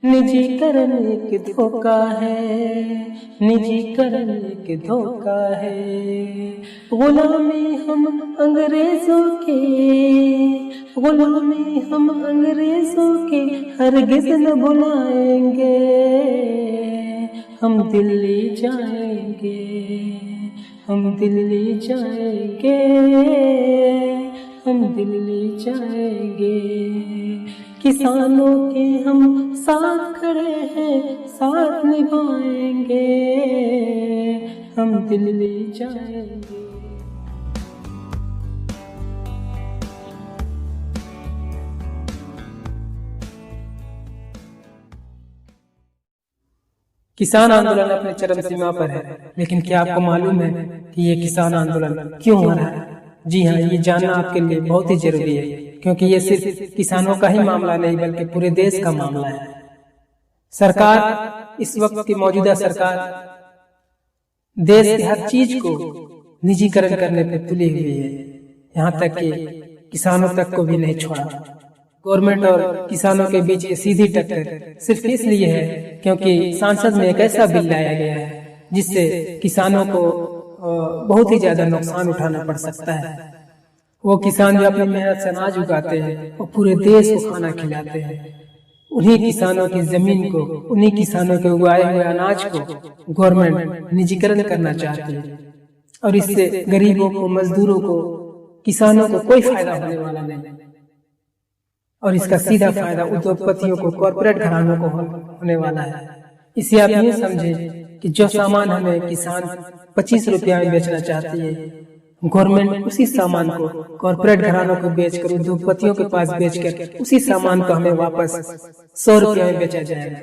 निजीकरण एक धोखा है, निजीकरण एक धोखा है। गुलामी हम अंग्रेजों के, गुलामी हम अंग्रेजों के हरगिज़ न भुलाएंगे। हम दिल्ली जाएंगे, हम दिल्ली जाएंगे, हम दिल्ली जाएंगे। किसानों के हम साथ खड़े हैं, साथ निभाएंगे, हम दिल्ली जाएंगे। किसान आंदोलन अपने चरम सीमा पर है, लेकिन क्या आपको मालूम है कि ये किसान आंदोलन क्यों हो रहा है? जी हाँ, ये जानना आपके लिए बहुत ही जरूरी है, क्योंकि ये सिर्फ किसानों का ही मामला नहीं बल्कि पूरे देश का मामला है। सरकार, इस वक्त की मौजूदा सरकार देश की हर चीज को निजीकरण करने पर तुली हुई है, यहाँ तक कि किसानों तक को भी नहीं छोड़ा। गवर्नमेंट और किसानों के बीच ये सीधी टक्कर सिर्फ इसलिए है क्योंकि संसद में एक ऐसा बिल लाया गया है जिससे किसानों को बहुत ही ज्यादा नुकसान उठाना पड़ सकता है। वो किसान जो अपनी मेहनत से अनाज उगाते हैं और पूरे देश को खाना खिलाते हैं, उन्हीं किसानों की जमीन को, उन्हीं किसानों के उगाए हुए अनाज को गवर्नमेंट निजीकरण करना चाहती है, और इससे गरीबों को, मजदूरों को, किसानों को कोई फायदा होने वाला नहीं, और इसका सीधा फायदा उद्योगपतियों को, कॉर्पोरेट घरानों को होने वाला है। इसे आप यूँ समझे कि जो सामान हमें किसान 25 रुपया में बेचना चाहती है, गवर्नमेंट उसी सामान को कॉर्पोरेट घरानों को बेचकर, उद्योगपतियों के पास बेचकर उसी सामान को हमें वापस 100 रुपया में बेचा जाएगा।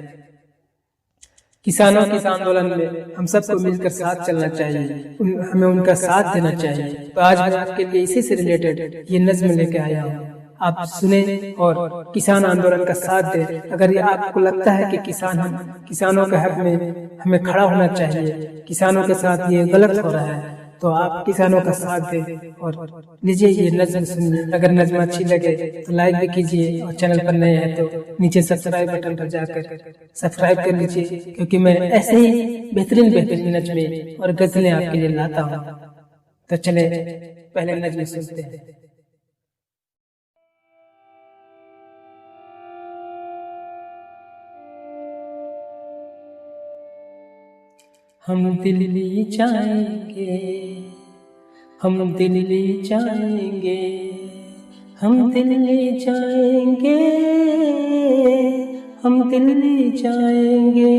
किसानों के इस आंदोलन में हम सबको मिलकर साथ चलना चाहिए, हमें उनका साथ देना चाहिए। तो आज मैं आपके लिए इसी से रिलेटेड ये नज्म लेके आया हूँ, आप सुने और किसान आंदोलन का साथ दें। अगर ये आपको लगता है कि किसानों के हक में हमें खड़ा होना चाहिए, किसानों के साथ ये गलत हो रहा है, तो आप किसानों का साथ दें और लीजिए ये नज्म सुनिए। अगर नज्म अच्छी लगे तो लाइक भी कीजिए, और चैनल पर नए हैं तो नीचे सब्सक्राइब बटन पर जाकर सब्सक्राइब कर लीजिए, क्योंकि मैं ऐसे ही बेहतरीन नज्में और गजलें आपके लिए लाता हूँ। तो चले पहले नज्म सुनते हैं। हम दिल्ली जाएंगे, हम दिल्ली जाएंगे, हम दिल्ली जाएंगे, हम दिल्ली जाएंगे,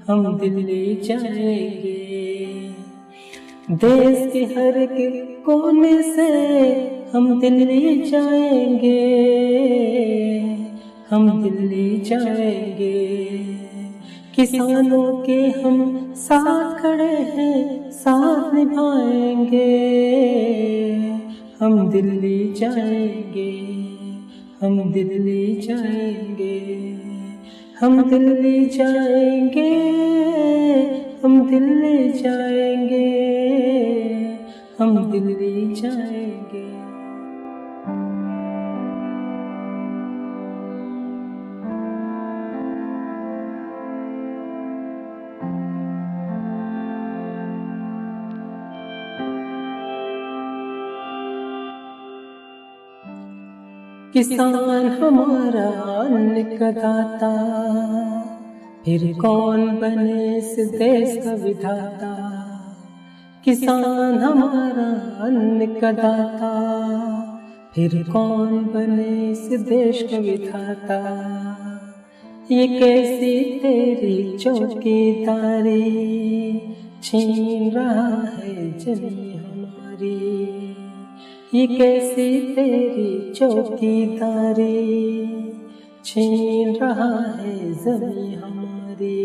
हम दिल्ली जाएंगे। देश के हर एक कोने से हम दिल्ली जाएंगे, हम दिल्ली जाएंगे। किसानों के हम साथ खड़े हैं, साथ निभाएंगे, हम दिल्ली जाएंगे, हम दिल्ली जाएंगे, हम दिल्ली जाएंगे, हम दिल्ली जाएंगे, हम दिल्ली जाएंगे। किसान हमारा अन्न का दाता, फिर कौन बने इस देश का विधाता। किसान हमारा अन्न का दाता, फिर कौन बने इस देश का विधाता। ये कैसी तेरी चौकीदारी, छीन रहा है जमीन हमारी। ये कैसी तेरी चौकीदारी, छीन रहा है ज़मीं हमारी।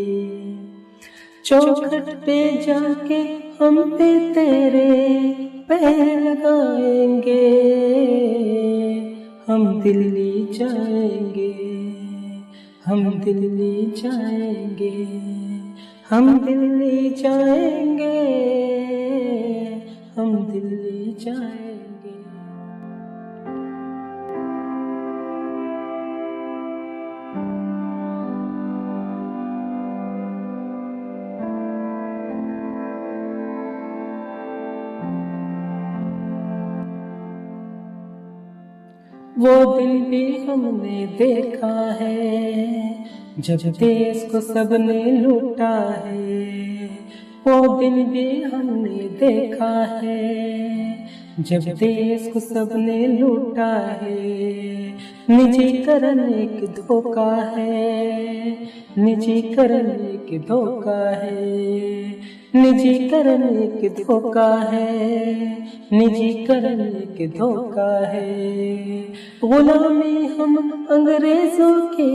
चौखट पे जाके हम पे तेरे पैर लगाएंगे, हम दिल्ली जाएंगे, हम दिल्ली जाएंगे, हम दिल्ली जाएंगे, हम दिल्ली जाएंगे। वो दिन भी हमने देखा है जब देश को सबने लूटा है। वो दिन भी हमने देखा है जब देश को सबने लूटा है। निजीकरण एक धोखा है, निजीकरण एक धोखा है, निजीकरण एक धोखा है, निजीकरण एक धोखा है। गुलामी हम अंग्रेजों के,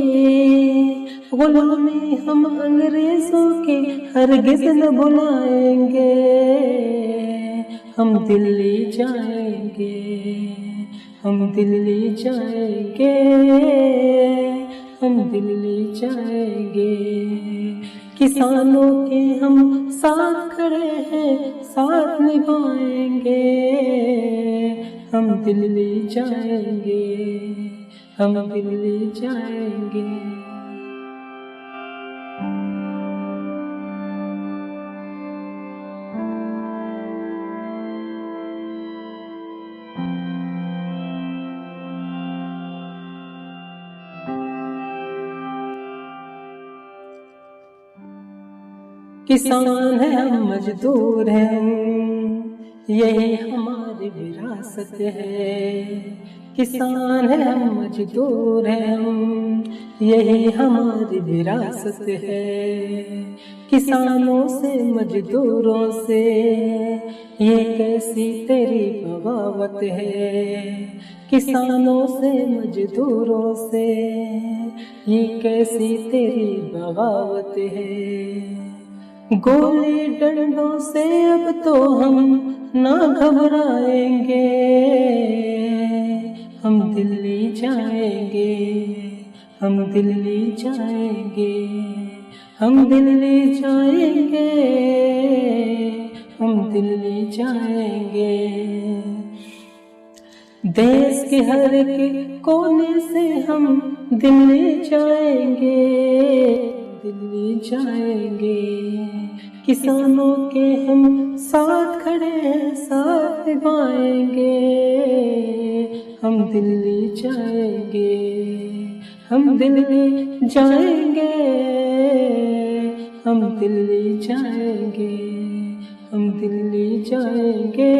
गुलामी हम अंग्रेजों के हरगिज़ न भुलाएंगे। हम दिल्ली जाएंगे, हम दिल्ली जाएंगे, हम दिल्ली जाएंगे। किसानों के हम साथ खड़े हैं, साथ निभाएंगे। हम दिल्ली जाएंगे, हम दिल्ली जाएंगे। किसान है हम, मजदूर हैं हम, यही हमारी विरासत है। किसान है हम, मजदूर हैं हम, यही हमारी विरासत है। किसानों से मजदूरों से ये कैसी तेरी बगावत है। किसानों से मजदूरों से ये कैसी तेरी बगावत है। गोली डंडों से अब तो हम ना घबराएंगे। हम दिल्ली जाएंगे, हम दिल्ली जाएंगे, हम दिल्ली जाएंगे, हम दिल्ली जाएंगे। देश के हर एक कोने से हम दिल्ली जाएंगे, दिल्ली जाएंगे। किसानों के हम साथ खड़े हैं, साथ निभाएंगे। हम दिल्ली जाएंगे, हम दिल्ली जाएंगे, हम दिल्ली जाएंगे, हम दिल्ली जाएंगे,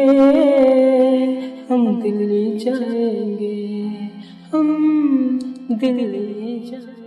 हम दिल्ली जाएंगे, हम दिल्ली जाएंगे।